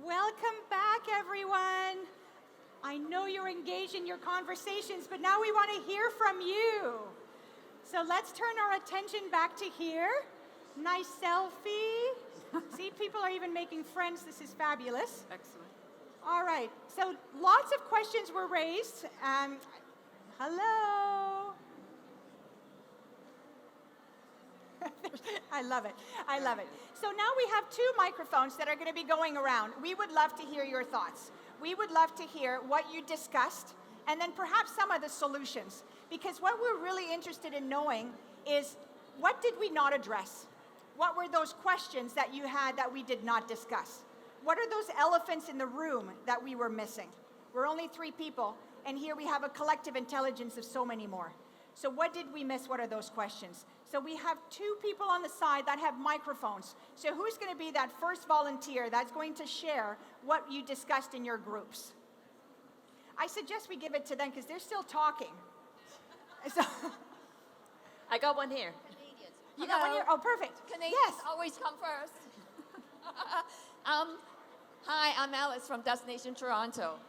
Welcome back, everyone. I know you're engaged in your conversations, but now we want to hear from you. So let's turn our attention back to here. Nice selfie. See, people are even making friends. This is fabulous. Excellent. All right, so lots of questions were raised. Hello. I love it. I love it. So now we have two microphones that are going to be going around. We would love to hear your thoughts. We would love to hear what you discussed and then perhaps some of the solutions. Because what we're really interested in knowing is what did we not address? What were those questions that you had that we did not discuss? What are those elephants in the room that we were missing? We're only 3 people, and here we have a collective intelligence of so many more. So what did we miss? What are those questions? So we have 2 people on the side that have microphones. So who's going to be that first volunteer that's going to share what you discussed in your groups? I suggest we give it to them because they're still talking. So, I got one here. Canadians. you got one here? Oh, perfect. Canadians Yes. always come first. Hi, I'm Alice from Destination Toronto.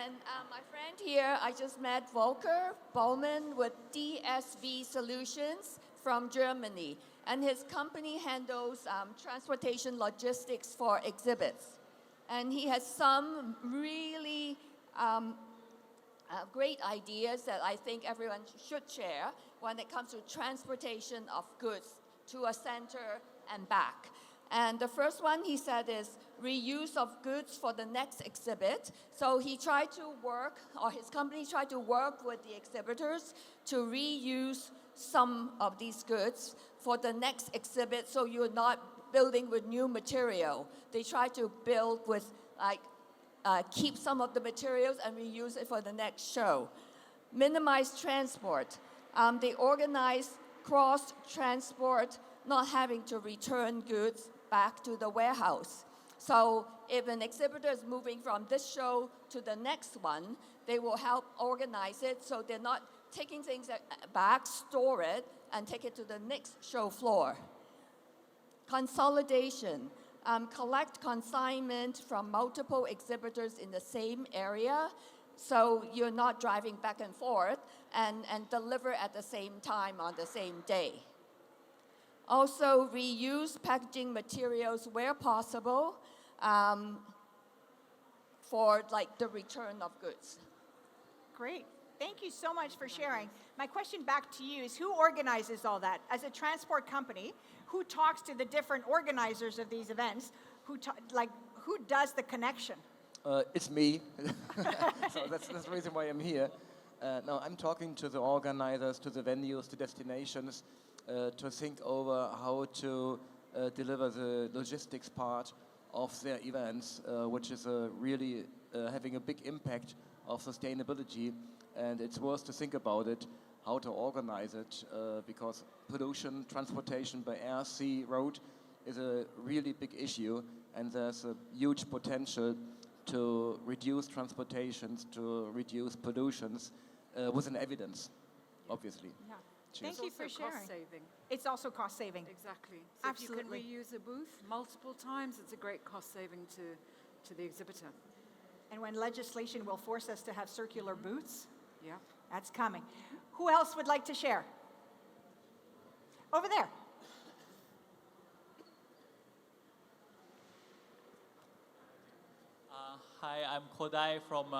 And my friend here, I just met Volker Bowman with DSV Solutions from Germany. And his company handles transportation logistics for exhibits. And he has some really great ideas that I think everyone should share when it comes to transportation of goods to a center and back. And the first one he said is reuse of goods for the next exhibit. So he tried to work, or his company tried to work with the exhibitors to reuse some of these goods for the next exhibit so you're not building with new material. They try to build with keep some of the materials and reuse it for the next show. Minimize transport. They organize cross transport, not having to return goods back to the warehouse. So if an exhibitor is moving from this show to the next one, they will help organize it so they're not taking things back, store it, and take it to the next show floor. Consolidation. Collect consignment from multiple exhibitors in the same area so you're not driving back and forth and deliver at the same time on the same day. Also, reuse packaging materials where possible for the return of goods. Great. Thank you so much for sharing. My question back to you is who organizes all that? As a transport company, who talks to the different organizers of these events? Who does the connection? It's me. So that's the reason why I'm here. Now I'm talking to the organizers, to the venues, to destinations, to think over how to deliver the logistics part of their events, which is really having a big impact of sustainability. And it's worth to think about it, how to organize it, because pollution, transportation by air, sea, road is a really big issue, and there's a huge potential to reduce transportations, to reduce pollutions with an evidence, obviously. Yeah. Cheers. Thank you for sharing. Cost saving. It's also cost saving. Exactly. So Absolutely. if you can reuse a booth multiple times, it's a great cost saving to the exhibitor. And when legislation will force us to have circular booths, Yeah. that's coming. Who else would like to share? Over there. Hi, I'm Kodai from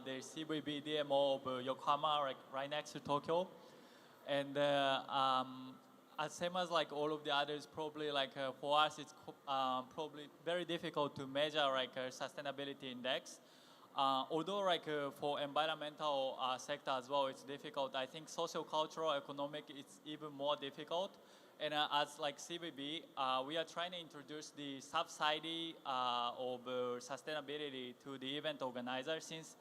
the CVB DMO of Yokohama, right next to Tokyo. And same as all of the others, probably for us, it's probably very difficult to measure a sustainability index. Although for environmental sector as well, it's difficult. I think social, cultural, economic, it's even more difficult. And as CVB, we are trying to introduce the subsidy of sustainability to the event organizers since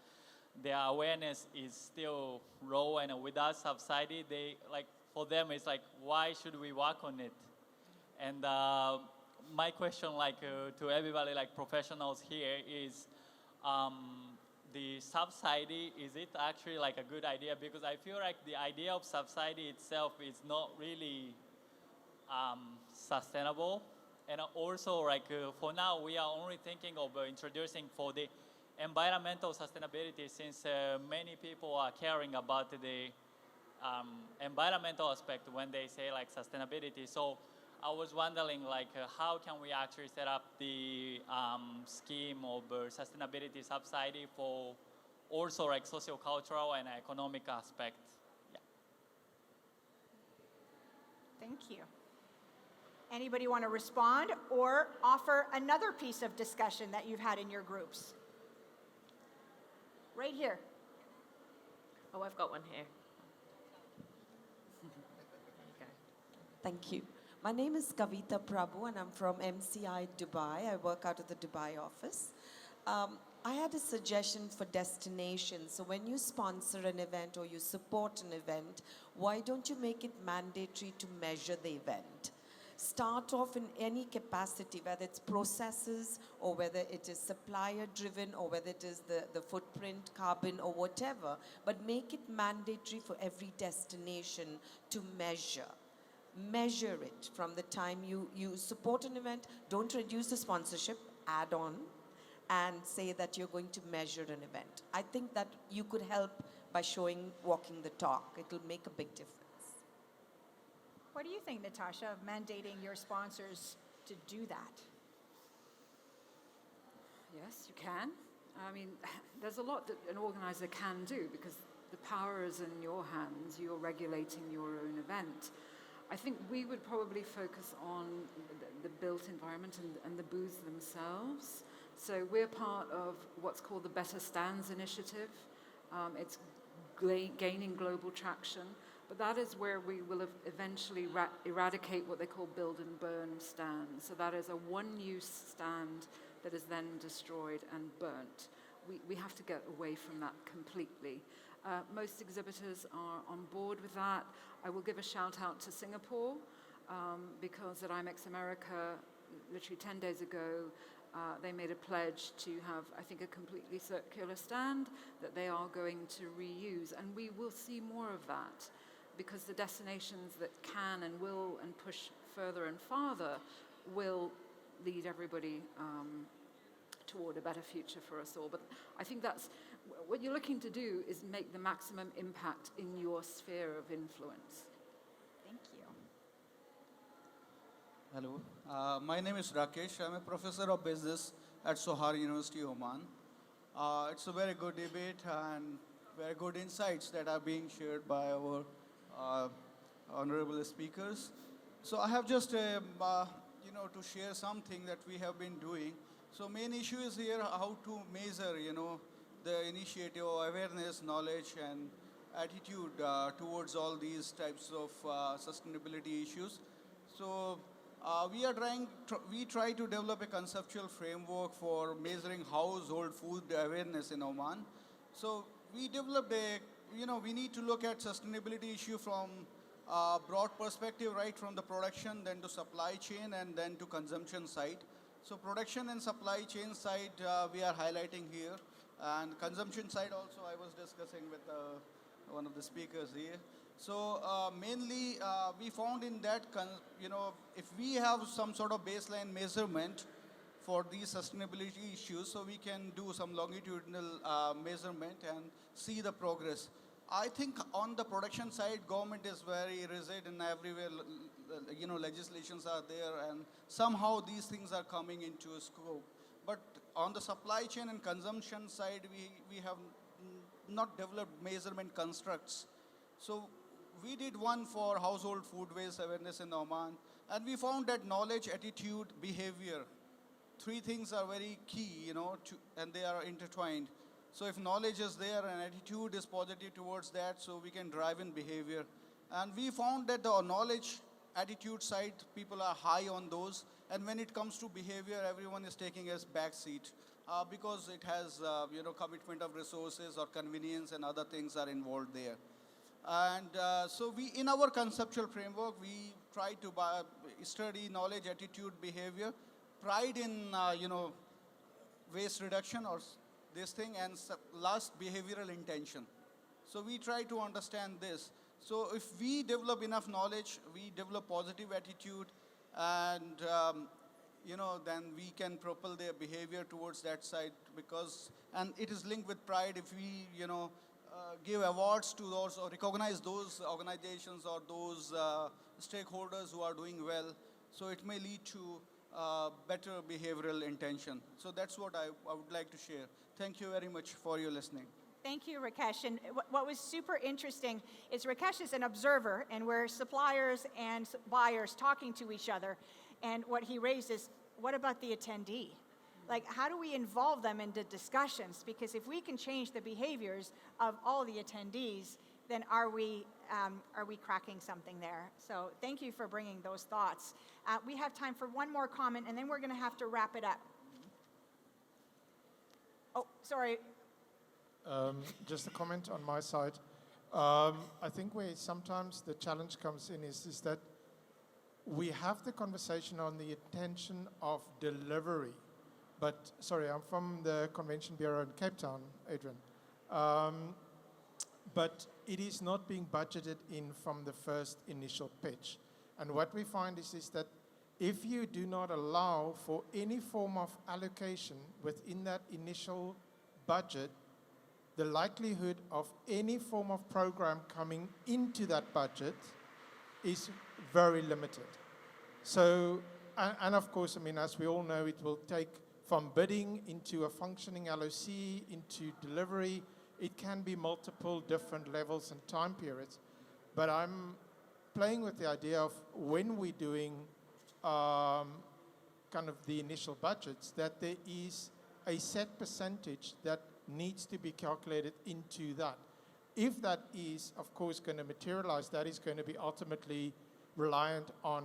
their awareness is still low, and without subsidy, they for them it's why should we work on it? And my question to everybody professionals here is the subsidy, is it actually a good idea? Because I feel the idea of subsidy itself is not really sustainable, And also, like for now, we are only thinking of introducing for the environmental sustainability, since many people are caring about the environmental aspect when they say like sustainability. So I was wondering like how can we actually set up the scheme of sustainability subsidy for also like socio-cultural and economic aspect. Yeah. Thank you. Anybody want to respond or offer another piece of discussion that you've had in your groups? Right here. Oh, I've got one here. Thank you. My name is Kavita Prabhu and I'm from MCI Dubai. I work out of the Dubai office. I had a suggestion for destinations. So when you sponsor an event or you support an event, why don't you make it mandatory to measure the event? Start off in any capacity, whether it's processes or whether it is supplier driven or whether it is the footprint, carbon or whatever, but make it mandatory for every destination to measure. Measure it from the time you support an event. Don't reduce the sponsorship, add on and say that you're going to measure an event. I think that you could help by walking the talk. It will make a big difference. What do you think, Natasha, of mandating your sponsors to do that? Yes, you can. I mean, there's a lot that an organizer can do because the power is in your hands. You're regulating your own event. I think we would probably focus on the built environment and the booths themselves. So we're part of what's called the Better Stands Initiative. It's gaining global traction, but that is where we will eventually eradicate what they call build and burn stands. So that is a one-use stand that is then destroyed and burnt. We have to get away from that completely. Most exhibitors are on board with that. I will give a shout out to Singapore because at IMEX America, literally 10 days ago, they made a pledge to have, I think, a completely circular stand that they are going to reuse. And we will see more of that because the destinations that can and will and push further and farther will lead everybody toward a better future for us all. But I think that's what you're looking to do is make the maximum impact in your sphere of influence. Thank you. Hello, my name is Rakesh. I'm a professor of business at Sohar University, Oman. It's a very good debate and very good insights that are being shared by our honorable speakers. So I have just, to share something that we have been doing. So main issue is here how to measure, the initiative, awareness, knowledge, and attitude towards all these types of sustainability issues. So we try to develop a conceptual framework for measuring household food awareness in Oman. So we developed we need to look at sustainability issue from a broad perspective, right from the production, then to supply chain, and then to consumption side. So production and supply chain side we are highlighting here. And consumption side also I was discussing with one of the speakers here. So mainly we found in that, if we have some sort of baseline measurement for these sustainability issues, so we can do some longitudinal measurement and see the progress. I think on the production side, government is very rigid and everywhere, legislations are there and somehow these things are coming into scope. But on the supply chain and consumption side, we have not developed measurement constructs. So we did one for household food waste awareness in Oman, and we found that knowledge, attitude, behavior, three things are very key, and they are intertwined. So if knowledge is there and attitude is positive towards that, so we can drive in behavior. And we found that the knowledge, attitude side, people are high on those. And when it comes to behavior, everyone is taking a back seat because it has, commitment of resources or convenience and other things are involved there. And so in our conceptual framework, we try to study knowledge, attitude, behavior, pride in, waste reduction or this thing, and last, behavioral intention. So we try to understand this. So if we develop enough knowledge, we develop positive attitude, and then we can propel their behavior towards that side and it is linked with pride if we, give awards to those or recognize those organizations or those stakeholders who are doing well. So it may lead to better behavioral intention. So that's what I would like to share. Thank you very much for your listening. Thank you, Rakesh. And what was super interesting is Rakesh is an observer, and we're suppliers and buyers talking to each other. And what he raised is, what about the attendee? Like, how do we involve them into discussions? Because if we can change the behaviors of all the attendees, then are we cracking something there? So thank you for bringing those thoughts. We have time for one more comment, and then we're going to have to wrap it up. Oh, sorry. Just a comment on my side. I think where sometimes the challenge comes in is that we have the conversation on the intention of delivery. But, sorry, I'm from the Convention Bureau in Cape Town, Adrian. But it is not being budgeted in from the first initial pitch. And what we find is that if you do not allow for any form of allocation within that initial budget, the likelihood of any form of program coming into that budget is very limited. So, and of course, I mean, as we all know, it will take from bidding into a functioning LOC, into delivery. It can be multiple different levels and time periods. But I'm playing with the idea of when we're doing kind of the initial budgets, that there is a set percentage that needs to be calculated into that. If that is, of course, going to materialize, that is going to be ultimately reliant on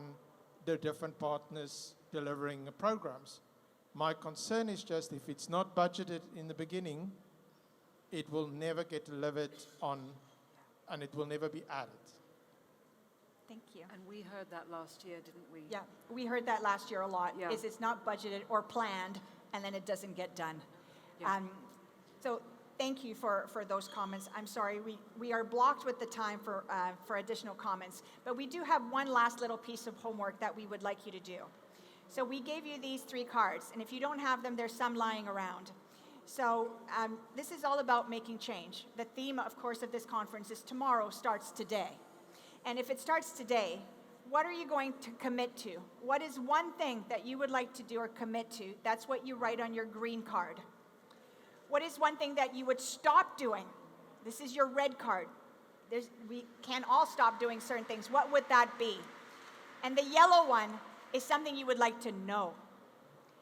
the different partners delivering the programs. My concern is just if it's not budgeted in the beginning, it will never get delivered on, and it will never be added. Thank you. And we heard that last year, didn't we? Yeah, we heard that last year a lot, Yeah. is it's not budgeted or planned, and then it doesn't get done. Yeah. So thank you for those comments. I'm sorry, we are blocked with the time for additional comments, but we do have one last little piece of homework that we would like you to do. So we gave you these 3 cards, and if you don't have them, there's some lying around. So this is all about making change. The theme, of course, of this conference is tomorrow starts today. And if it starts today, what are you going to commit to? What is one thing that you would like to do or commit to? That's what you write on your green card. What is one thing that you would stop doing? This is your red card. We can all stop doing certain things. What would that be? And the yellow one is something you would like to know.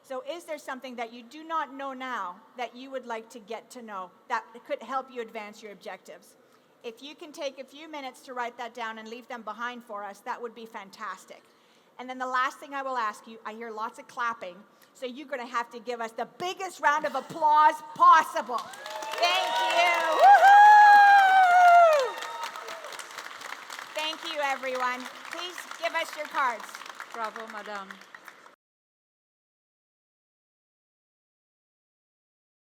So is there something that you do not know now that you would like to get to know that could help you advance your objectives? If you can take a few minutes to write that down and leave them behind for us, that would be fantastic. And then the last thing I will ask you, I hear lots of clapping, so you're going to have to give us the biggest round of applause possible. Thank you. Woo-hoo! Thank you, everyone. Please give us your cards. Bravo, madame.